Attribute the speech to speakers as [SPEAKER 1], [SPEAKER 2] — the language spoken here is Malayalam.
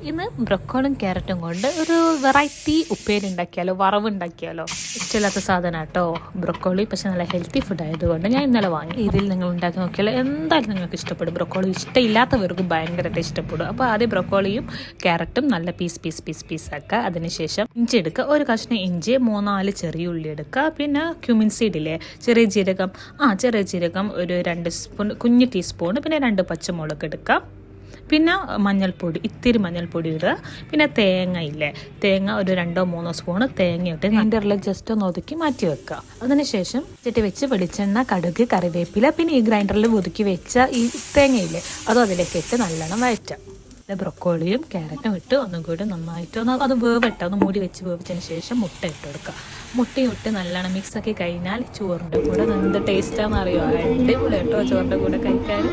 [SPEAKER 1] ഇന്ന് ബ്രൊക്കോളും ക്യാരറ്റും കൊണ്ട് ഒരു വെറൈറ്റി ഉപ്പേരി ഉണ്ടാക്കിയാലോ, വറവ് ഉണ്ടാക്കിയാലോ. ഇഷ്ടമില്ലാത്ത സാധനം കേട്ടോ ബ്രൊക്കോളി, പക്ഷെ നല്ല ഹെൽത്തി ഫുഡ് ആയതുകൊണ്ട് ഞാൻ ഇന്നലെ വാങ്ങി. ഇതിൽ നിങ്ങൾ ഉണ്ടാക്കി നോക്കിയാൽ എന്തായാലും നിങ്ങൾക്ക് ഇഷ്ടപ്പെടും. ബ്രൊക്കോളി ഇഷ്ടമില്ലാത്തവർക്ക് ഭയങ്കരമായിട്ട് ഇഷ്ടപ്പെടും. അപ്പോൾ ആദ്യം ബ്രൊക്കോളിയും ക്യാരറ്റും നല്ല പീസ് ആക്കുക. അതിനുശേഷം ഇഞ്ചി എടുക്കുക, ഒരു കഷ്ണം ഇഞ്ചി, 3-4 ചെറിയ ഉള്ളി എടുക്കുക. പിന്നെ ക്യുമിൻ സീഡില്ലേ, ചെറിയ ജീരകം ഒരു 2 സ്പൂൺ, കുഞ്ഞ് ടീസ്പൂൺ. പിന്നെ 2 പച്ചമുളക് എടുക്കുക. പിന്നെ മഞ്ഞൾപ്പൊടി, ഇത്തിരി മഞ്ഞൾപ്പൊടി ഇടുക. പിന്നെ തേങ്ങ ഒരു 2-3 സ്പൂണ് തേങ്ങ ഇട്ട് ഗ്രൈൻഡറിൽ ജസ്റ്റ് ഒന്ന് ഒതുക്കി മാറ്റി വെക്കുക. അതിനുശേഷം ചട്ടി വെച്ച് വെളിച്ചെണ്ണ, കടുക്, കറിവേപ്പില, പിന്നെ ഈ ഗ്രൈൻഡറിൽ ഒതുക്കി വെച്ച ഈ തേങ്ങയില്ലേ അതും അതിലേക്ക് ഇട്ട് നല്ലോണം വഴറ്റാം. ബ്രൊക്കോളിയും ക്യാരറ്റും ഇട്ട് ഒന്നും കൂടി നന്നായിട്ട് അത് ഒന്ന് മൂടി വെച്ച് വേവിച്ചതിന് ശേഷം മുട്ട ഇട്ട് കൊടുക്കുക. മുട്ടയും ഇട്ട് നല്ലോണം മിക്സാക്കി കഴിഞ്ഞാൽ ചോറിൻ്റെ കൂടെ എന്ത് ടേസ്റ്റാണെന്ന് അറിയുമോ? അടിപൊളി കേട്ടോ ചോറിൻ്റെ കൂടെ കഴിക്കാൻ.